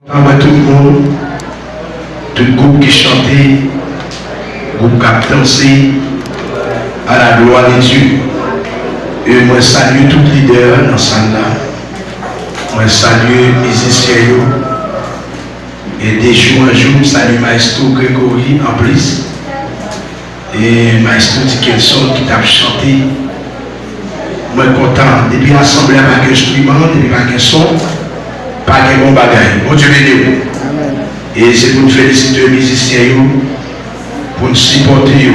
Avant tout le monde, tout le groupe qui chantait, groupe qui a dansé à la gloire de Dieu. Et moi salue tout leader dans ce salle-là. Moi salue les musiciens. Et des jours en jour, salue Maestro Grégory en plus. Et Maestro Dickinson qui t'a chanté. Moi content. Depuis l'assemblée avec un instrument, depuis avec un son. Pas de bon bagage. Bon Dieu béni. Et c'est pour nous féliciter les musiciens, pour nous supporter.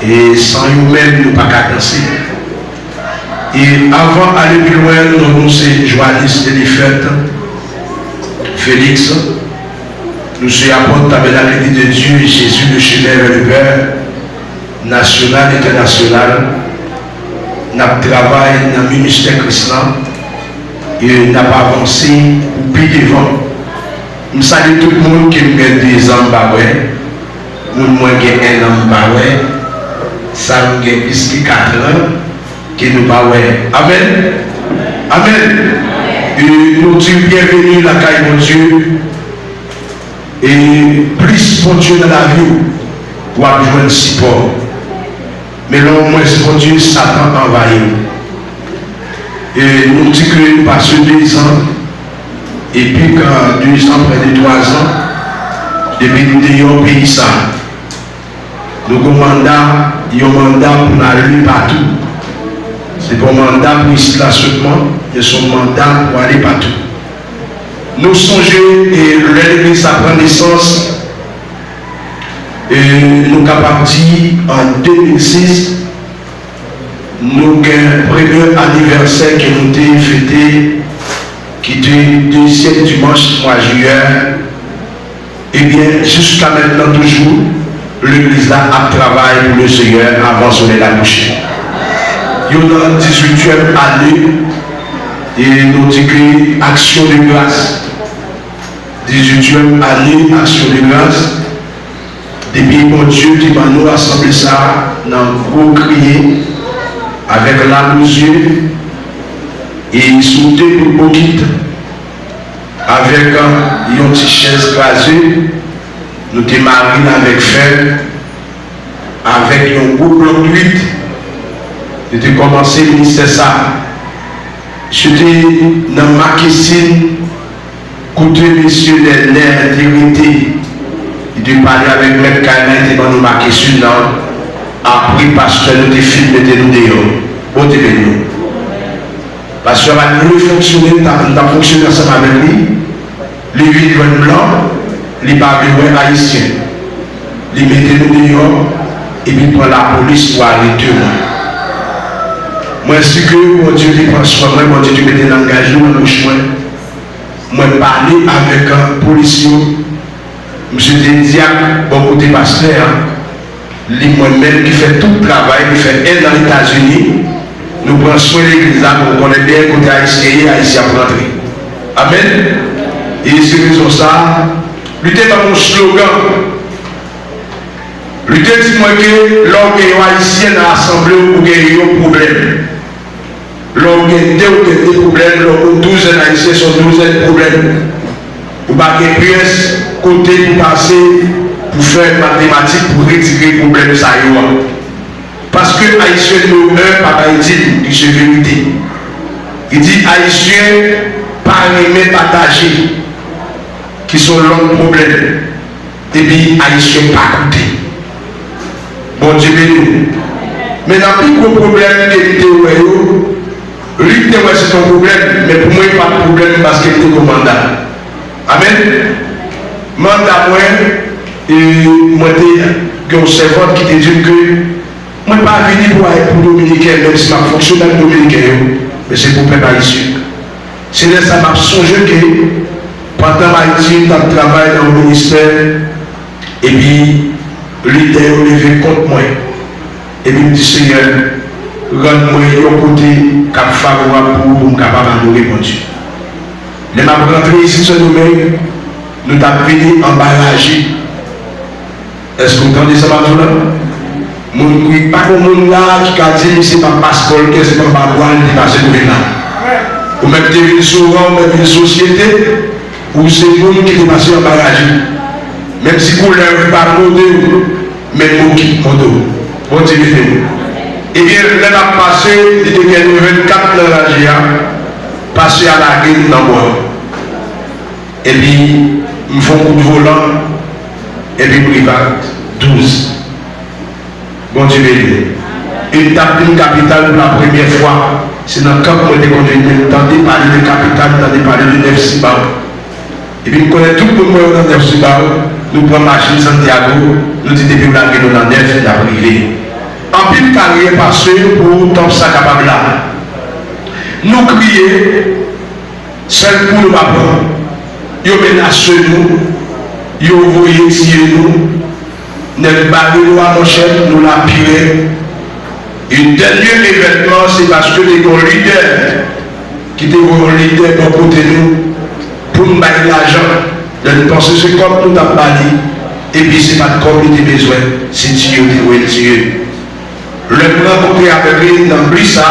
Et sans eux-mêmes, nous ne pouvons pas danser. Et avant d'aller plus loin, nous annonçons journaliste de fête, Félix. Nous sommes apôtres tabernacle de Dieu, Jésus le chemin vers le Père, national, international. Nous travaillons dans le ministère chrétien. Et n'a pas avancé ou plus devant. Je salue tout le monde qui me gagne 2 ans, moi qui ai 1 an, ça me gagne plus que 4 ans, qui nous pas. Amen. Amen. Et nous disons bienvenue à la caille de Dieu. Et plus pour Dieu dans la vie, pour avoir un support. Mais là, au moins, pour Dieu, Satan envahit. Et nous disons que nous passons 2 ans, et puis quand 2 ans, près de 3 ans, depuis que nous avons pays ça, nous avons un mandat pour aller partout. C'est pas un mandat pour ici là seulement, mais c'est un mandat pour aller partout. Nous songeons et l'église prend naissance, et nous sommes partis en 2006. Nous avons un premier anniversaire qui nous a fêté, qui était le 2e dimanche mois juillet. Et bien, jusqu'à maintenant, toujours, l'église là a travaillé pour le Seigneur avant son la bouche. Il y a 18e année, et nous disons action de grâce. 18e année, action de grâce. Depuis mon Dieu qui m'a nous rassemblé ça dans un gros crier. Avec la yeux et sauter pour le avec une petite chaise crasée, nous démarrons avec fer, avec un gros bloc 8. Nous avons commencé le ministère ça. J'étais dans ma cuisine, côté messieurs des nerfs d'intégrité. Je parlais avec M. Kaina, il était dans ma cuisine. Après, pasteur, nous avons filmé nous dehors. Parce que nous fonctionner, nous avons fonctionné ensemble avec lui. Les 8 blancs, les babylons haïtiens. Les mettez nous dehors et puis pour la police pour arrêter moi. Moi, c'est que mon Dieu qui prend soin, mon Dieu qui mette l'engagement dans le chemin. Moi, parler avec un policier. Monsieur Diak, bon côté pasteur. Moi-même qui fait tout le travail, qui fait aide dans les États-Unis, nous prenons soin de l'église pour qu'on ait bien côté haïtien et haïtien pour entrer. Amen. Et c'est raison ça. Lutter dans mon slogan. Lutter dit-moi que l'homme haïtien dans l'assemblée pour gagner un problème. L'homme qui a des problèmes, l'homme 12 haïtiens sont 12 problèmes. Vous n'avez pas pièce côté pour passer. Pour faire mathématiques, pour retirer le problème de ça. Parce que Haïtien numéro 1, Papa dit, il se vérité. Il dit Haïtien, pas aimer partager, qui sont l'autre problème. Et puis Haïtien, pas écouter. Bon Dieu béni. Mais dans le plus gros problème que lui, c'est ton problème, mais pour moi, il n'y a pas de problème parce qu'il est au mandat. Amen. Mandat, moi. Et moi, j'ai un servant qui te dit que moi, je ne suis pas venu pour aller pour Dominicain, même si je fonctionne avec Dominicain, mais c'est pour préparer ici. C'est là que ça m'a songé que pendant Haïti, je travaille dans le ministère, et puis l'idée est levé contre moi. Et puis, je me dis, Seigneur, rends-moi un côté cap favorable pour me capable d'adorer mon Dieu. Les m'a rentré ici ce domaine, nous avons venu emballager. Est-ce que vous entendez ça, là? Pas comme mon là qui a dit que c'est pas passeport, que c'est pas babouane qui passe le là. Ou même des souvent, même une société, ou c'est le monde qui est passé en barrage. Même si vous ne l'avez pas modé, mais vous qui modé. Bon Dieu, eh bien, là, on a passé, il était 24 dans la GIA, passé à la guerre dans le bois. Et puis, ils font un coup de volant, et puis ils privent 12. Bon Dieu, une tape d'une capitale pour la première fois. C'est dans le camp où on est conduit. Vous entendez parler de capitale, vous entendez parler de Nef-Sibao. Et puis, nous connaissons tout le monde dans Nef-Sibao. Nous prenons machine Santiago, nous disons depuis la guerre dans Nef, il a privé. En pile carrière passé pour tant ça capable là. Nous crions, seul pour nous papa. Ils menacent nous, ils envoient tirer nous, nous barrons à mon chef, nous la piré. Un dernier événement, c'est parce que les leaders qui étaient les leaders pour côté nous, pour nous bailler l'argent, de penser que c'est comme nous avons parlé, et puis c'est pas comme il était besoin, c'est Dieu qui est Dieu. Le plan qu'on a avec dans Brissa,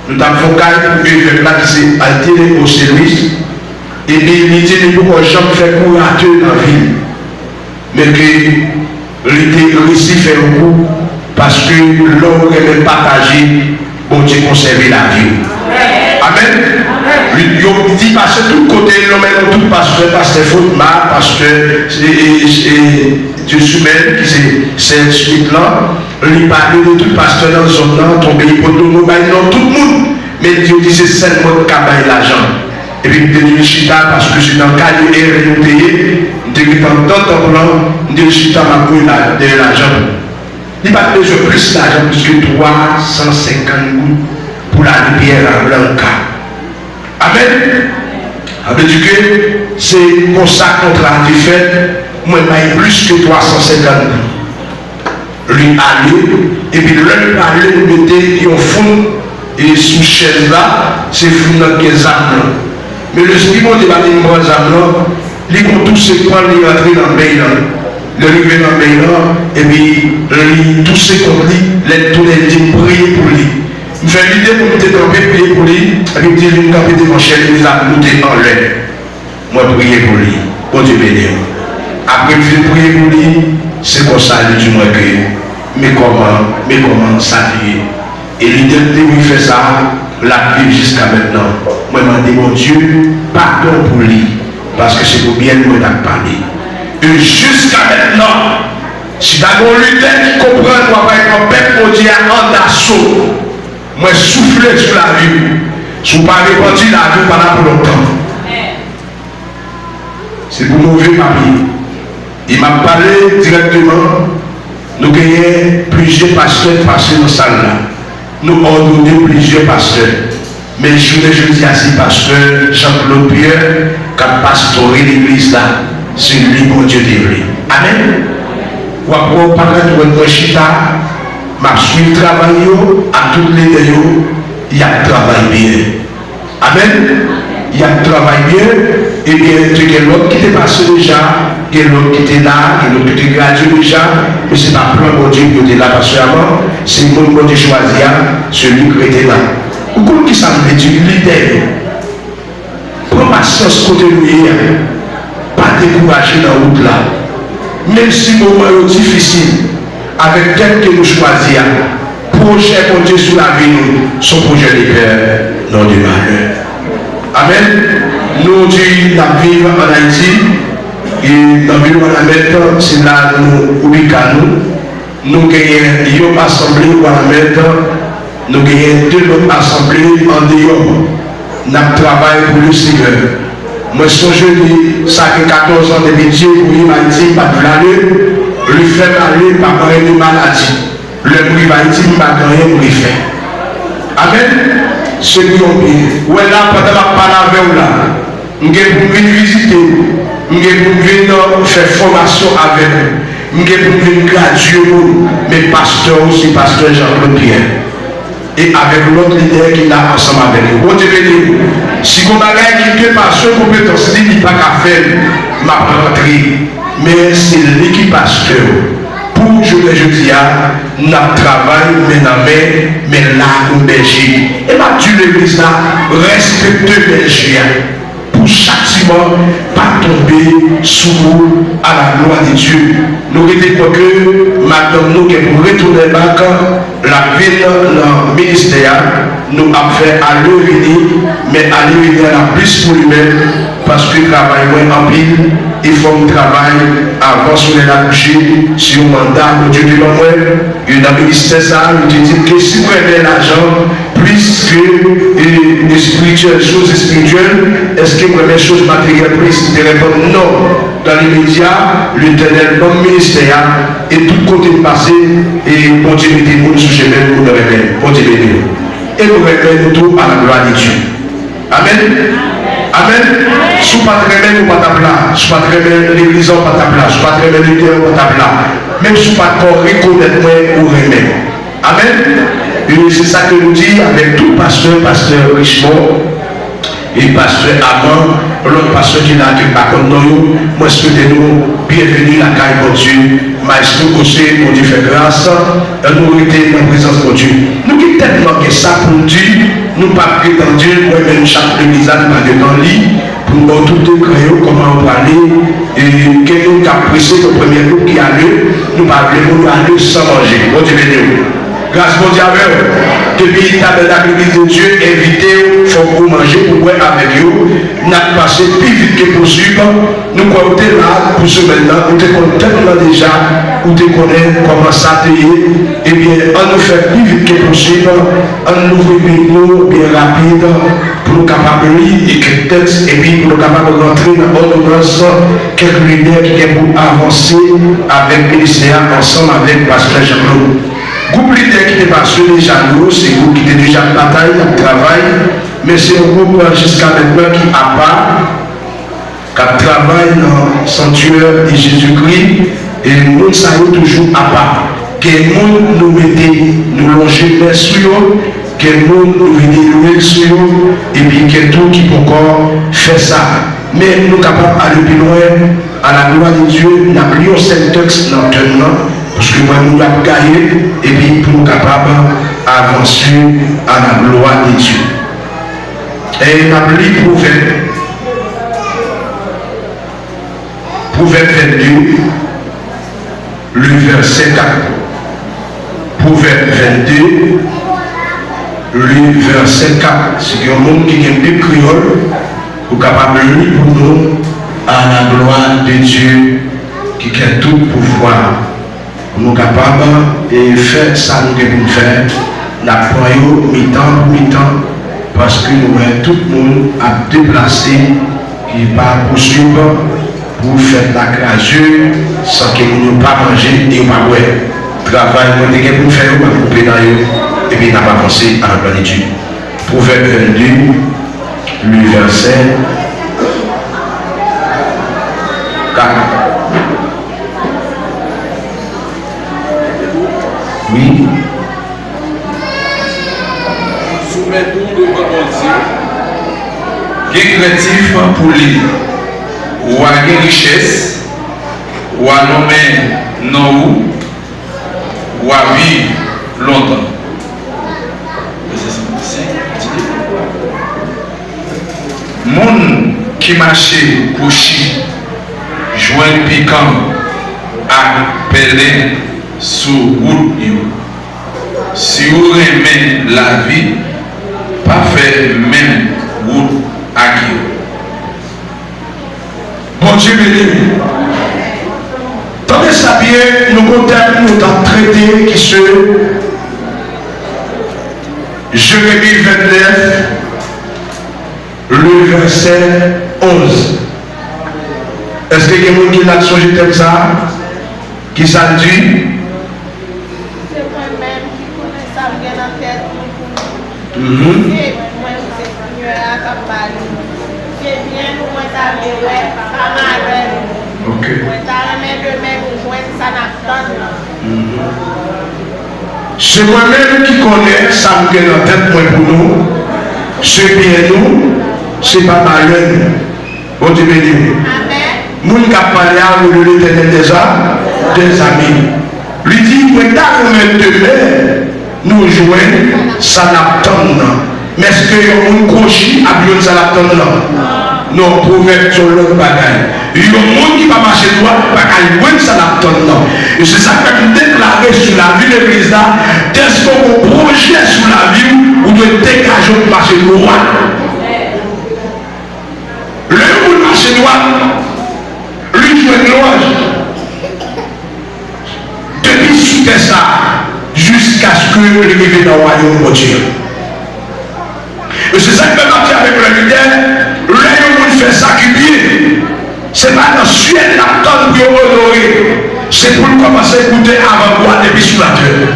nous avons fait un plan qui s'est altéré au service, et puis il dit que pour que les gens fassent courageux dans la ville, mais que l'idée réussi fait un coup, parce que l'homme est partagé, bon Dieu conserver la vie. Amen. Il dit parce que tout côté, l'homme est tout pasteur, pasteur Fautma, pasteur Dieu Soumel, qui c'est ce là, il parlait de tout pasteur dans le zone là, tombé pour tout le monde, non tout le monde. Mais Dieu dit c'est seulement qui a l'argent. Et puis il dit chita parce que c'est dans le cas de RNT, il dit dans d'autres plans, il dit chita m'a pris l'argent. Il n'a pas besoin de plus d'argent, plus que 350 gouttes pour la rivière à Blanca. Amen. Ça veut dire que c'est comme ça qu'on a fait, moi je plus que 350 gouttes. Lui aller, et puis l'un aller, nous mettez un fond, et sous chaise là, c'est fou dans les âmes. Mais le second de la ligne de âmes, ils vont tous se prendre et rentrer dans le pays. Le rivière dans le pays, et puis tous ces conflits, les tourner, ils prier pour lui. Je fais l'idée pour me camper, prier pour lui, et puis je vais camper devant chez lui, les apporter en l'air. Moi, prier pour lui. Bon Dieu béni. Après, je vais prier pour lui, c'est comme ça, il dit moi que, mais comment ça vit. Et l'idée de lui faire ça, la vie jusqu'à maintenant. Moi, je dis, mon Dieu, pardon pour lui, parce que c'est pour bien nous parler. Et jusqu'à maintenant, si dans mon lutteur qui comprend, moi, par exemple, peuple mon Dieu en assaut, moi, souffler sur la vie, si vous ne pas répandu la vie pendant pour longtemps. C'est pour mauvais papier. Il m'a parlé directement, nous gagnons plusieurs pasteurs passés dans cette salle-là. Nous ordonnons plusieurs pasteurs. Mais je dis à ces pasteurs, Jean-Claude Pierre, qui a pastoré l'église là, c'est lui, mon Dieu, dévelé. Amen. Ou après, par contre, je suis là, je suis travaillé à toutes les déos, il y a travail bien. Amen. Il y a travail bien, et bien, il y a l'autre qui était passé déjà, il y a l'autre qui était là, il y a l'autre qui était gradué déjà, mais c'est pas plein mon Dieu qui était là, parce que avant, c'est le monde qui choisi, celui qui était là. Ou comme qui ça veut dire, l'idée, prends patience côté lui, pas décourager dans la route là. Même si le moment est difficile, avec tel que nous choisissons, projet mon Dieu sur la vie, son projet de peur, non de malheur. Amen. Nous disons la vie en Haïti, et dans le milieu de la mettre, c'est là nous ubicons. Nous gagnons une assemblée pour la mettre, nous gagnons deux autres assemblées en dehors. Nous travaillons pour le Seigneur. Moi, je dis, ça fait 14 ans de métier pour y Haïti, pas de l'année, lui fait aller par une maladie. Le prix Haïti, pas de rien pour lui faire. Amen. Ceux qui ont payé. Ou là, pendant la parole avec vous là, nous avons venir visiter, nous avons venir faire formation avec vous, nous avons venir graduer, mais pasteur aussi, pasteur Jean-Claude Pierre. Et avec l'autre leader qui est là ensemble avec vous. Bon Dieu béni. Si vous avez qui pas sur compétence, il n'y a pas qu'à faire ma rentrée, mais c'est l'équipe pasteur. Pour je dis, nous travaillons, mais là, nous berger. Et ma Dieu l'église là, respectez berger. Pour chaque effectivement pas tomber sous à la gloire de Dieu. Nous avons que madame nous qui pour retourner back la ville dans le ministère, nous avons fait à venir, mais à venir la plus pour lui-même, parce que le travail est en pile, il faut un travail avant sur la coucher, sur le mandat, pour Dieu de l'homme, et dans le ministère, ça, il dit que si vous avez l'argent, plus que les spirituelles, choses spirituelles, est-ce que vous avez des choses matérielles plus de répondre non. Dans les médias, l'éternel, comme ministère, et tout côté passé, et continuer de nous sur chemin pour nous réveiller. Continuez. Et nous réveillons tout à la gloire de Dieu. Amen. Amen. Si vous ne pas très bien, vous ne pas ta place. Si vous ne pas très bien, l'église n'a pas ta place. Si vous ne pas très bien, l'église n'a pas ta place. Même si vous ne pas encore reconnaître ou remettre. Amen. Et c'est ça que nous dit avec tout pasteur Richemont et pasteur Amand, l'autre pasteur qui n'a pas comme nous, moi souhaitez-nous bienvenue à la caille de Dieu, maestro Gossé, pour Dieu fait grâce, nous été dans la présence de Dieu. Nous qui tellement que ça pour Dieu, nous pas prétendre moi-même chaque église nous pas dans lit, pour nous tout créer comment on va aller, et quelqu'un qui a pressé le premier groupe qui a lieu, nous pas nous aller sans manger. Bon Dieu béni. Grâce mon Dieu avec depuis l'église de Dieu, invité, il faut vous manger pour boire avec vous. Nous avons passé plus vite que possible. Nous sommes là pour ce maintenant. Nous te connaissons tellement déjà, nous te connaissons comment ça te est. Eh bien, on nous fait plus vite que possible. On nous ouvre nous bien rapide pour nous capables de lire quelques textes et puis pour nous capables de rentrer dans l'ordonnance quelques lumières qui est pour avancer avec le ministère ensemble avec Pasteur Jean-Claude. Groupe leader qui n'est pas sur déjà nous, c'est vous qui êtes déjà en bataille, en travail, mais c'est un groupe jusqu'à maintenant qui a pas, qui travaille dans le sanctuaire de Jésus-Christ, et nous savons toujours à part. Que nous nous mettons, nous longer les sur que nous venons louer sur et puis que tout qui peut encore faire ça. Mais nous sommes capables d'aller plus loin, à la gloire de Dieu, nous avons lu ce texte dans le temps. Parce que moi, nous avons gagné et puis pour nous capables d'avancer à la gloire de Dieu. Et nous avons lu Proverbe 22, le verset 4. Proverbe 22, le verset 4. C'est un monde qui est un peu créole, vous capable de lire pour nous à la gloire de Dieu qui a tout pouvoir. Nous sommes capables de faire ça nous devons faire. Nous prenons mi-temps pour mi-temps parce que nous avons tout le monde à déplacer qui va poursuivre pour faire la crasure sans que nous ne pas manger et pas boire. Travail, nous devons pour faire, nous allons couper dans eux et puis nous allons avancer à la gloire de Dieu. Proverbe 22, le verset 4. Oui. Soumettons devant mon Dieu. Qui créatif pour lui. Ou à une richesse. Ou à nommer non ou à vivre longtemps. Moun qui marchait couché, joint piquant, appelé sous route. Si vous aimez la vie, pas faire même route à qui. Bon Dieu béni. Tandis ça bien, nous comptons nous traité qui se Jérémie 29, le verset 11. Est-ce qu'il y a quelqu'un qui l'a changé comme ça? Qui ça dit? C'est moi-même qui connais ça bien en tête. Et moi, c'est Seigneur à Capali. C'est bien, moi, t'as mis, ouais, camarade. Ok. Moi, t'as mis de même, joindre ça dans le temps. C'est moi-même qui connais ça me gagne en tête pour nous. C'est bien nous, c'est pas malheur. Bon Dieu béni. Amen. Moun qui a parlé avec l'Éternel déjà, des amis. Lui dit, moi t'as remis demain, nous jouons, ça n'attend. Mais est-ce que y a un crochet à bien ça n'attend là? non, proverbe sur l'autre bagaille. Il y a un monde qui va marcher droit, pas qu'à loin ça l'attend. Et c'est ça que nous déclarons sur la vie de l'église là, dès qu'on projet sur la vie, ou de dégager de marcher droit. Le monde marcher droit, lui joue une louange. Depuis sous ça, jusqu'à ce que le arrive dans le royaume de Dieu. Et c'est ça que je marche avec le leader. Le monde fait ça qui bien. Ce n'est pas dans le ciel la tonne pour honorer. C'est pour commencer à écouter avant moi depuis sous la terre.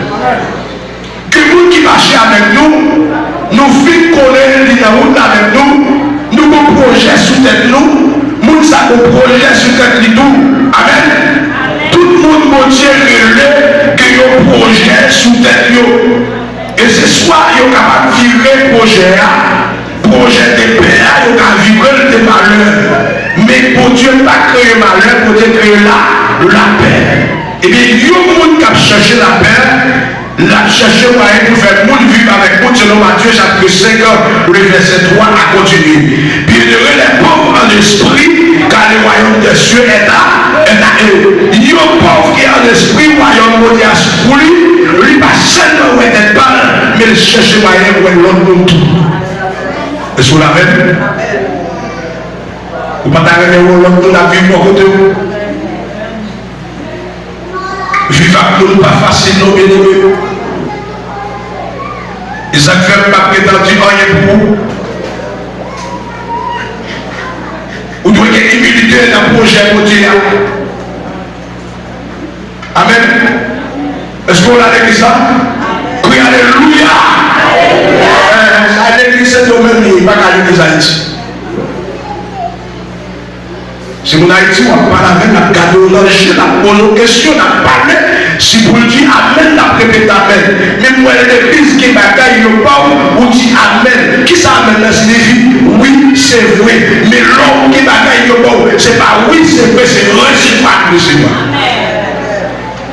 Que le monde qui marche avec nous, nous fit connaître la route avec nous, nous avons un projet sous tête nous, nous avons un projet sous tête nous. Amen. Tout le monde mon Dieu relève que un projet sous tête nous. Et c'est soit vous êtes capable de vivre projet de paix, vous êtes vivre de malheur. Mais pour Dieu pas créer malheur, pour Dieu créer la paix. Et bien, il y a un monde qui a cherché la paix, l'a cherché moyen pour faire le monde vivre avec nous, selon Matthieu chapitre 5, le verset 3 à continuer. Bienheureux les pauvres en esprit, car le royaume des cieux est à eux. Il y a un pauvre qui est en esprit, le royaume de Dieu pour lui. Lui pas seulement où il parle, mais il cherche moyen pour l'autre monde tout. Est-ce que vous l'avez? Vous ne pouvez pas arrêter l'autre monde à vivre à côté. Vivre avec nous pas facile, non, bien aimé. Et ça ne fait pas prétendre rien pour vous. Vous devez être humilité dans le projet de Dieu. Amen. Est-ce qu'on a l'église ça? Oui, alléluia. L'église c'est domaine, il n'y a pas qu'à l'église Haïti. Si mon Haïti, on parle avec la garde, on a une question, on a parlé. Si vous dites Amen, la répète Amen. Même moi, l'église qui bagaille, il pas ou dit Amen. Qui ça Amen signifie? Oui, c'est vrai. Mais l'homme qui bagaille, il pas, c'est pas oui, c'est vrai, c'est réciproque, c'est moi.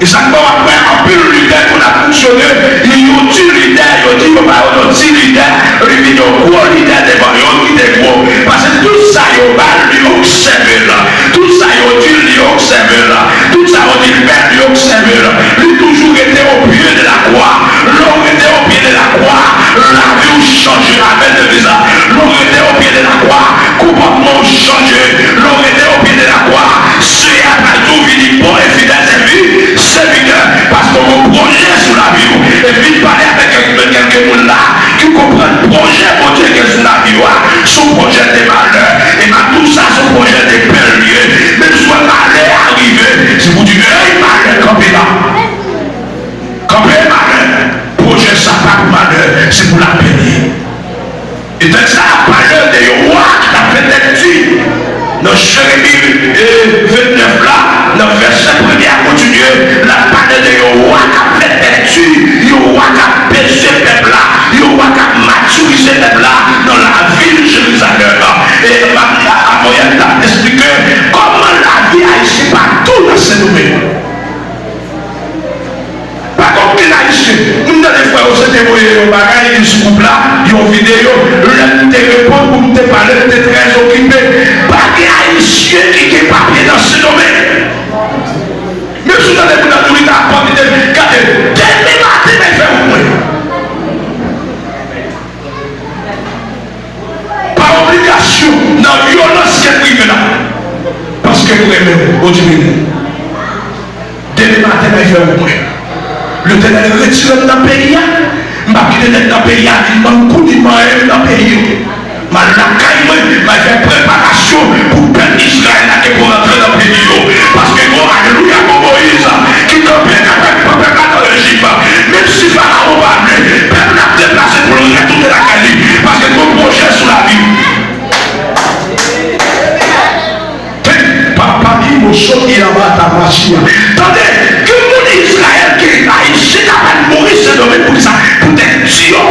Et ça ne va pas après un peu le leader qu'on a fonctionné. Il y a un petit leader, il dit, il y a un petit leader, il y a un gros leader devant, il y a un gros. Parce que tout ça, il y a un observé là. Tout ça, il y a un observé là. Tout ça, il y a un père, il y a observé là. Lui toujours était au pied de la croix. L'homme était au pied de la croix. La vie change, amen de visa. L'homme était au pied de la croix. Comportement changé. L'homme était au pied de la croix. C'est après tout, il dit, bon et fidèle, c'est vie. Parce qu'on projet sur la vie et puis parler avec quelqu'un là qui comprend le projet pour Dieu qui est sur la vie, son projet de malheur et tout ça, son projet de périlleux, même soit malheur arrivé, si vous dites, hey, malheur, campez là, campez malheur, projet ça pas pour malheur, c'est pour la paix. Et donc ça, malheur de roi qui t'a fait lecture. Dans Jérémie 29 là, dans le verset 1er à continuer, la parole de Yowa qui a fait lecture, Yowa qui a baissé le peuple là, Yowa qui a maturisé le peuple là, dans la ville de Jérusalem. Et la moyenne t'a expliqué comment la vie a ici partout dans ce domaine. Par contre, il a ici, nous avons des fois où c'était un bagage, ce couple-là, il y a une vidéo, l'un te répond pour me parler, tu es très occupé. Pas qu'il y a haïtien qui est papier dans ce domaine. Même si vous avez une autorité à porter, regardez, dès le matin, mais fait au moins. Par obligation, dans la violence qui est privée là. Parce que vous aimez, au diminuer. Dès le matin, mais fait au moins. Le ténèbre retire dans le pays, je vais dans le pays, il m'a coupé dans le pays. Je vais faire préparation pour le peuple d'Israël pour rentrer dans le pays. Parce que, alléluia, pour Moïse, qui campait avec le peuple dans l'Égypte, même si Pharaon va venir, le peuple a déplacé pour le retourner la Cali. Parce que mon projet sur la vie. Papa, il m'a sauté là-bas ta machine. Attendez, que mon Israël qui est haïtien capable de mourir ce domaine pour ça, pour être Dieu.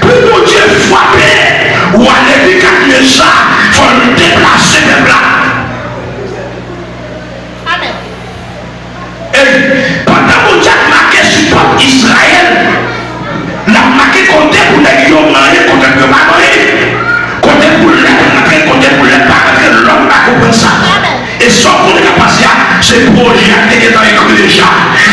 Pour mon Dieu frapper, ou aller décapiter ça, il faut le déplacer même là. Amen. Et pendant mon Dieu marqué sur le peuple Israël, la marqué compté pour les ces projets qui étaient écrits déjà.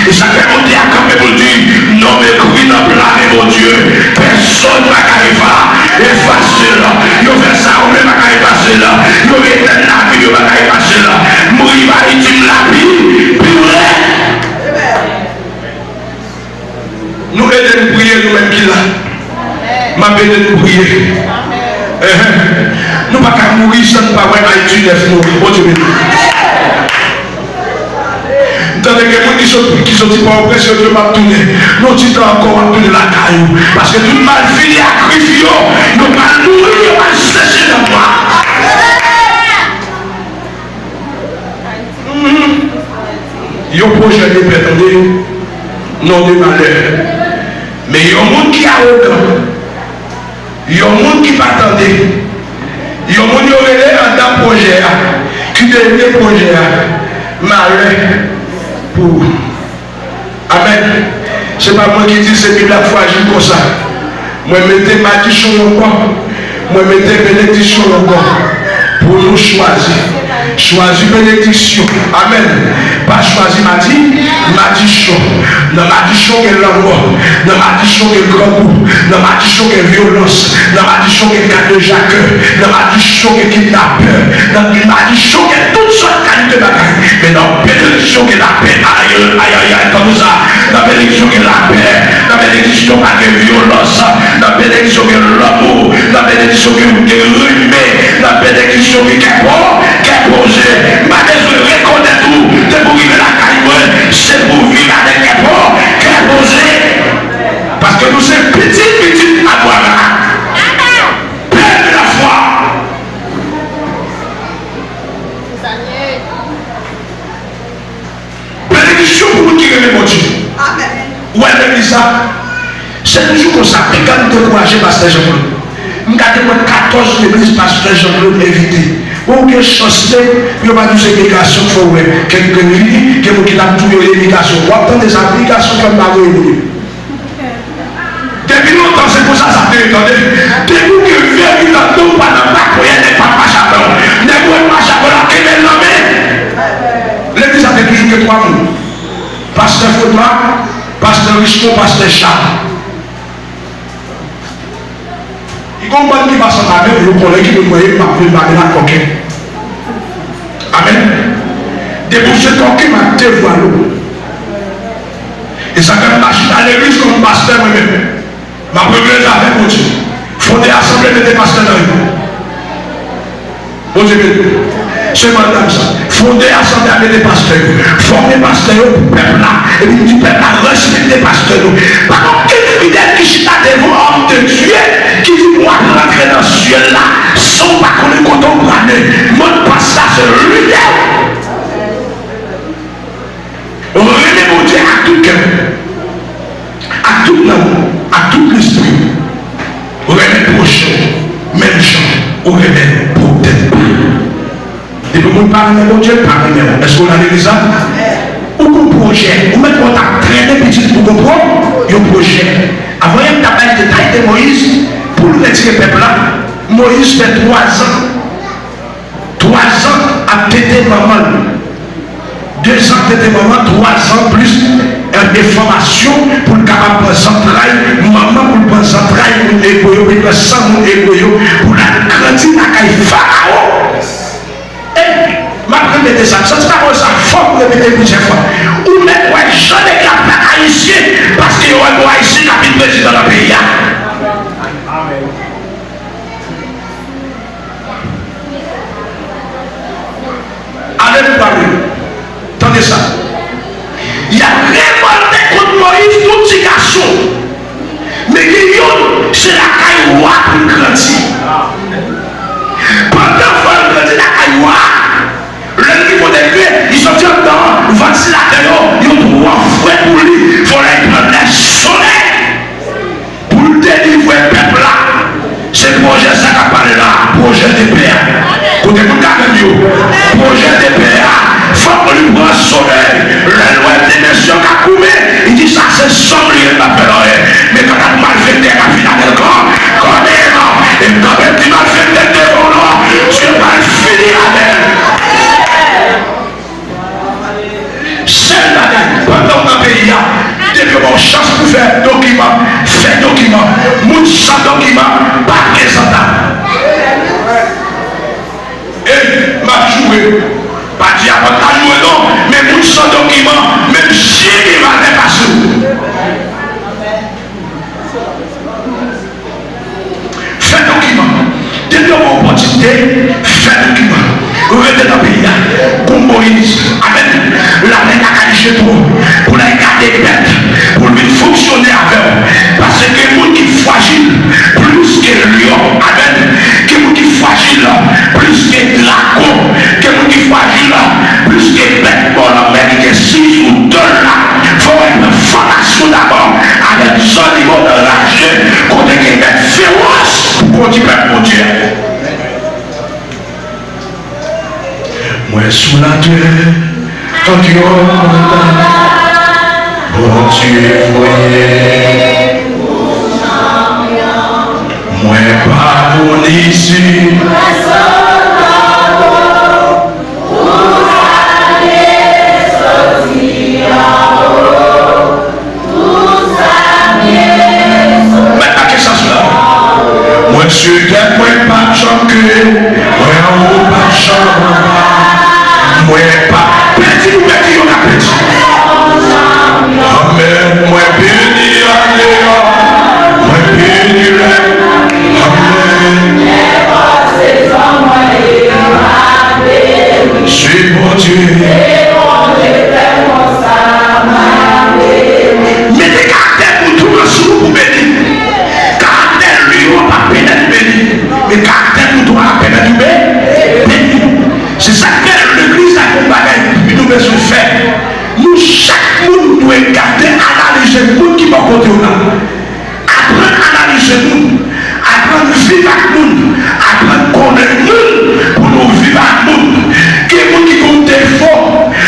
Et ça fait monter à camper pour dire, non mais écrit dans le plan, mon Dieu, personne ne va arriver et facile. Ils fait ça, on ne va pas passer là. Ils ont été la vie, on ne va pas passer là. Mourir va utile la vie, puis nous aidons nous prier nous-mêmes qui là. Ma béné nous prier. Nous ne pouvons pas mourir sans ne pas voir Haïti neuf nous. Oh Dieu béni. Dans les gens qui sont pas oppressés, Dieu m'a tourné. Nous disons encore à tourner la caillou. Parce que tout mal fini à griffe, nous mal nourrir, nous mal sécher dans moi. Yo projet de paix, non de malheur. Mais il y a un monde qui a arrogant. Il y a un monde qui m'attendait. Il y a un monde qui aurait un projet qui devient projet malheur pour. Amen. Ce n'est pas moi qui dis c'est la foi agir comme ça. Moi mettez malédiction encore. Moi mettez bénédiction encore. Pour nous choisir. Choisir bénédiction. Amen. Pas choisir malédiction. Dans malédiction qui est l'amour. Dans malédiction qui est le grand goût. Dans malédiction qui est violence. Dans malédiction qui est garde de Jacques. Dans malédiction qui est kidnappeur. Dans malédiction qui est toutes sortes de qualités de bagaille. Mais dans bénédiction qui est la paix. Aïe, aïe, aïe, aïe, comme ça. Dans bénédiction qui est la paix. Dans bénédiction qui est violence. Dans bénédiction qui est l'amour. Dans bénédiction qui est rumé. Dans bénédiction qui est bon. Qui est posé. Ma désolé, reconnaître tout. C'est pour vivre la caille. C'est pour vivre avec les porcs. Qui est posé. Parce que nous sommes petits à moi là. Père de la foi. Bénédiction pour nous qui aimons mon Dieu. Où elle dit ça? C'est toujours comme ça. Et quand nous décourageons Pasteur Jean-Claude, nous avons 14 églises Pasteur Jean-Claude invités. Aucune chance, il n'y a pas de ségrégation, il faut quelques vies, qui a toujours l'immigration. On entend des applications comme la réunion. Depuis longtemps, c'est pour ça que ça te entendez. Depuis que véritablement, pas dans la courrière, n'est pas machabon. N'est pas machabon, qui est nommé. L'église a fait toujours que 3 mots. Pasteur Faudra, Pasteur Richemont, Pasteur Charles. Il comprend qui passe en avec le collègue qui me voyait parler la coquette. Amen. Déboucher coquet m'a dévoilé. Et ça fait marcher à l'église comme pasteur moi-même. Ma première avec mon Dieu. Fondé assemblée de pasteurs dans le bon Dieu. C'est madame ça. Fondé assemblée avec des pasteurs. Former pasteurs pour peuple là. Et puis du peuple là, respecter les pasteurs. Par contre, quel fidèle qui chita devant homme de Dieu qui dit moi rentrer dans ce ciel là sans pas qu'on est content pour aller. Mon pasteur c'est lui. Revenez mon Dieu à tout cœur. À tout l'amour. À tout l'esprit. Revenez prochain. Même gens. Revenez peut-être pas. Et puis, vous parlez de mon Dieu, parlez de est-ce qu'on a l'église ça? Ou un projet, ou même quand on a traîné petit pour comprendre, il y a un projet. Avant, il y a un détail de Moïse, pour le retirer le peuple là, Moïse fait 3 ans. 3 ans à péter maman. 2 ans péter maman, 3 ans plus des formations pour le capable de centraille, maman pour le prendre centraille, pour l'égoïo, pour le sang, pour l'égoïo, pour la grandir la caille pharaon. Ma première de ça, c'est pas comme ça, il faut répéter plusieurs fois. Ou même, ouais, j'en ai qu'à pas haïtien, parce qu'il y a un haïtien qui a été président dans le pays. Amen. Allez, vous parler. Attendez ça. Il y a révolté contre Moïse, tout petit garçon. Mais Guillaume, c'est la cailloua pour grandir. Pendant qu'il grandir la cailloua, le niveau des pieds, ils sont dedans, ventilateurs, ils ont 3 fouets pour lui, il faut les prendre les soleil pour délivrer le peuple là. C'est le projet ça qui a parlé là, projet de paix. Côté tout le projet de paix, il faut qu'on lui prenne le soleil. Le loi des nations qui a coupé, il dit ça c'est sombre, il n'a pas fait. Mais quand on a mal fait, il a fini avec le corps, quand et quand il m'a fait des dévoilements, je vais mal finir avec. quantité, fait document. Restez dans le pays, pour Moïse, amen. La main à chez toi, pour la garder bête, pour lui fonctionner avec eux. Parce que les gens qui sont fragiles, plus que lion, amen. Que les gens qui sont fragiles, plus que dragon, que les gens qui sont fragiles, plus que bête, pour la main qui est 6 ou 2 là. Il faut une formation d'abord avec son niveau de rage, contre les bêtes féroces, pour dire pour Dieu. Moi sous la terre, quand tu as bon Dieu voyez, moi pas mon ici. Maintenant qu'est-ce que ça se passe? Moi sur terre, moi pas de chanter, moi en haut pas de chanter. Moi pas petit ou petit on a petit. Amen. Moi béni Alléluia. Moi béni Amen. Je suis bon Dieu. Mettez caractère pour tout le sous pour bénir. Caractère lui on va pénétrer bénir. Mais caractère pour tout on va pénétrer bénir. C'est ça que l'église a combattu, nous devons faire. Nous, chaque monde doit garder, analyser le monde qui va côté là. Apprendre à analyser le monde, apprendre à vivre avec le monde, apprendre à connaître le monde pour nous vivre avec le monde. Quel monde qui compte défaut,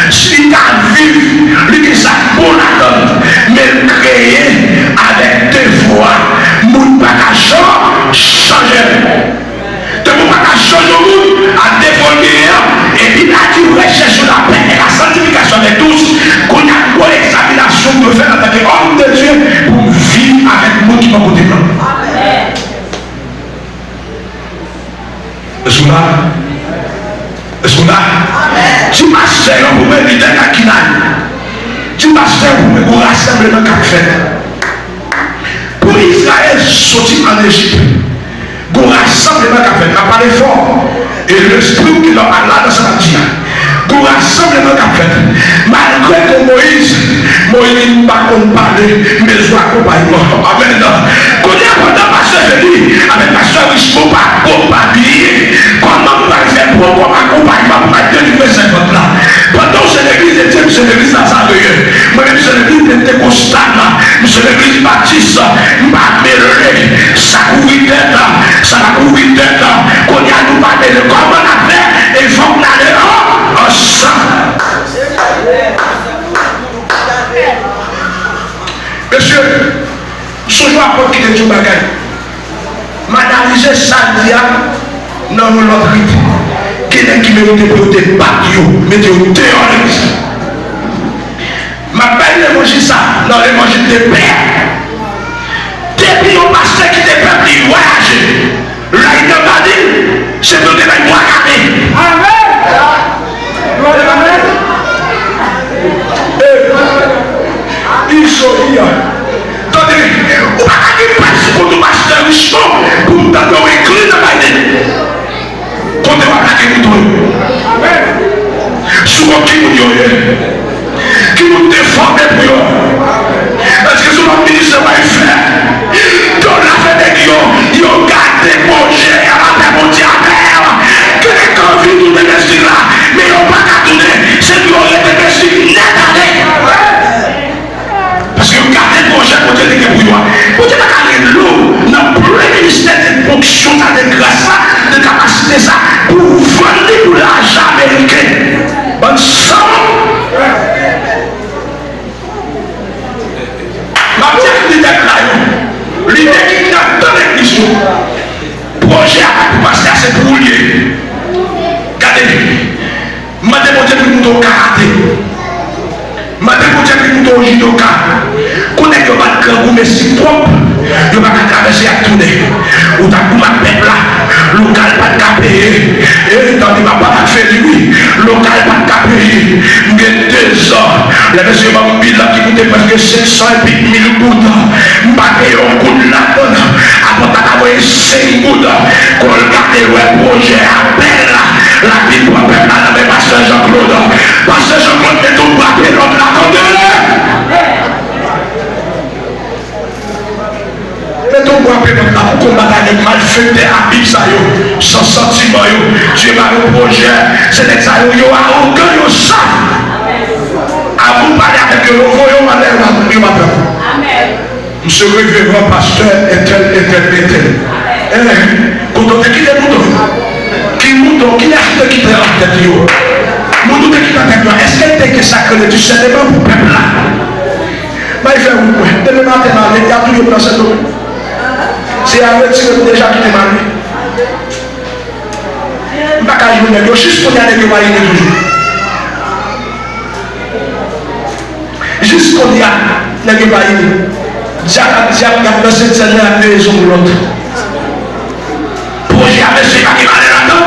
si tu as vivre, il ça bon la donne, mais créer avec défaut, le monde ne va pas changer. De ne pas changer le monde à dévoiler et puis là tu recherches la paix et la sanctification de tous qu'on a une bonne examination de faire en tant qu'homme de Dieu pour vivre avec le monde qui va côté blanc. Est-ce qu'on a? Est-ce qu'on a? Tu m'as serré pour me dire à qui n'a. Tu m'as serré pour me rassemblement qu'a fait. Pour Israël sortir en Égypte. Pour rassemblement qu'a fait, n'a pas l'effort. Et l'esprit qui leur a là dans sa matière. Pour rassemblement qu'a fait. Malgré que Moïse n'a pas parlé, mais je accompagnement. Amen. Quand il y a pendant pasteur Félix, avec pasteur Richemont, pas accompagner. Comment vous allez faire pour accompagnement pour être délivrer cette vote là? Pendant que l'église de Dieu, c'est l'église Nazareth. Moi-même, c'est l'église de Pentecostal. C'est l'église baptiste. M'a mêlé. Ça couvrit tête. Ça va couvrir tête. Qu'on y a nous parler de comment on a fait. Et il faut qu'on aille ensemble. Monsieur, ce jour à qui est du bagage. M'analyser ça dans l'autre rite. Quelqu'un qui mérite pour te battre, mettez au théorie. Ma belle ne mange ça dans les manger de père. Depuis le pasteur qui te peuple, il voyage. Là, il te va dire, c'est pour que tu ailles voir. Amen. Ils sont hier. Attendez, on va dire pas pour le pasteur Richemont pour nous donner un clé dans la tête. Quand on va attaquer nous tous. Souvent qui nous dit, qui nous défend pour eux. Est-ce que ce ministre va y faire? Dans la fin des guillons, ils ont gardé mon Dieu à la terre, mon Dieu à terre. Que les gens vivent tout le là, mais ils n'ont pas qu'à tourner. C'est qu'ils ont été investis net à net. Parce que vous gardez mon Dieu pour dire que vous pour dire que l'eau n'a plus le ministère de fonction, de grâce, de capacité, ça, pour vendre pour l'argent américain. Bonne sang. Ma petite idée là, l'idée qui n'a pas l'église, projet à passer à cette roulier. Regardez, m'a demandé que nous avons karaté. M'a demandé que nous avons judoka. Qu'on est que votre grand mais si propre, il va traverser à tourner. Ou t'as pour ma peuple là, local pas de payer. Et dans les papas fait lui, local pas de payer. Il y a 2 ans, les messieurs m'ont mis là qui coûtait presque 500 et puis 1000 gouttes. Je ne pas payer un coup de la donne. Après, tu as envoyé 5 gouttes. Quand on regarde le projet à peine la vie pour peuple là, mais pasteur Jean-Claude. Pasteur Jean-Claude, mais tout pas payer l'autre là. Mais ton bois peut pour combattre avec malfaiteur à Bible, sans sentiment, Dieu m'a le projet, c'est des ça, yo arrogant, yo ça. À vous parler avec eux, voyons ma lèvre, Amen. Monsieur le révérend pasteur, tel. Quand on te quitte le mouton, qui est qui est en tête, yo. Mouton te quitte en tête, est-ce qu'elle était que ça que tu sais pas pour peuple là? Mais il fait où? Demain matin, il y a tout dans cette eau. C'est avec ce que déjà qui est marié. Je ne vais pas jouer, juste pour y aller toujours. Juste pour y aller, Diable a passé de cette la maison de l'autre. Pour y aller, c'est pas qui va aller là-dedans.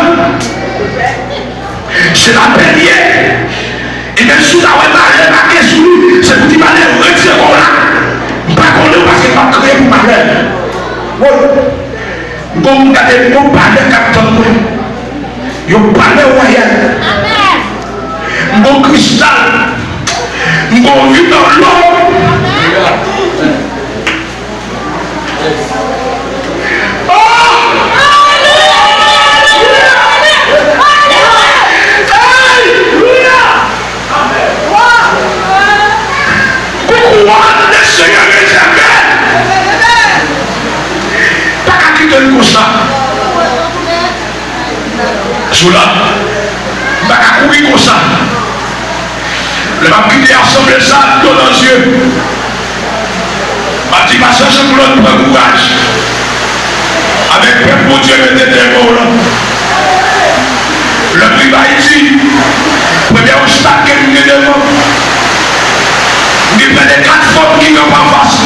C'est la première. Et même si vous avez marqué sur lui, c'est pour qu'il va aller retirer comme là. Pas qu'on le parce qu'il va créer pour parler. Bon, regardez, vous parlez capitaine. Vous parlez royal. Bon cristal. Bon vie dans l'eau. Comme ça. Cela, je vais courir comme ça. Je vais quitter assembler ça dans nos yeux. Je vais dire, je prends courage. Avec le peuple, mon Dieu, mettez des mots là. Le prix d'Haïti, premier obstacle que nous devons. Nous prenons 4 formes qui n'ont pas face.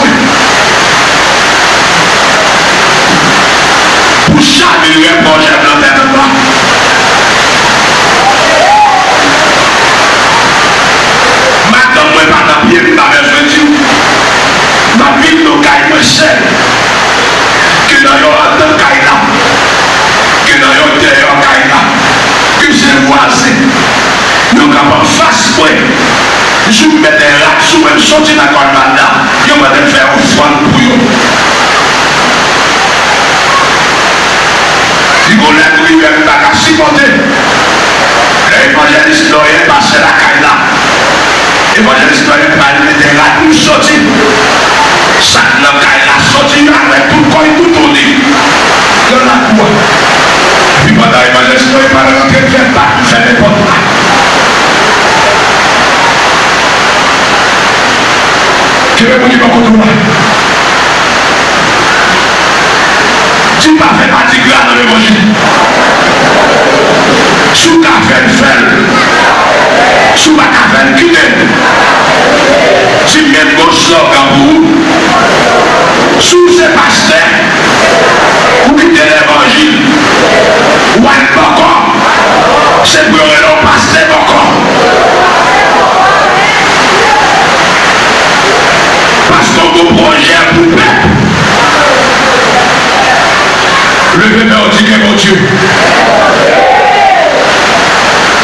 Pour chaque projet de l'État. Maintenant, je ne vais pas t'appuyer pour ma vie. Ma vie, nous gagnons seul. Que nous ayons un temps gagnant. Que nous ayons un terrain gagnant. Que c'est voisin. Nous avons face pour je me mets des rats sous même sorti dans le mandat. Je vais faire un fond pour vous. Si vous voulez que vous ne pas supporter, l'évangéliste est passé la caille là. L'évangéliste est parlé des rats pour sortir. Chaque caille là sorti avec tout le corps et tout tourné. Il y en a quoi? Puis pendant l'évangéliste est parlé de faire pas, il fait n'importe quoi. Je vais vous dire beaucoup de moi. Tu ne vas pas faire partie dans l'évangile. Sous café de fel. Sous ma café de quitter. Tu mets mon slogan pour vous. Sous ces pasteurs. Vous quittez l'évangile. Ou un encore. C'est pour le pasteur encore. Parce que vos projets pour le peuple. Levez-moi au dit mon Dieu.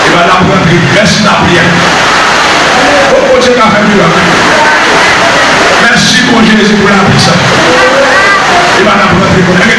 Il va l'apprendre. Merci la prière. Oh Dieu qu'a fait mieux. Merci pour Jésus pour la puissance. Il va l'apprendre.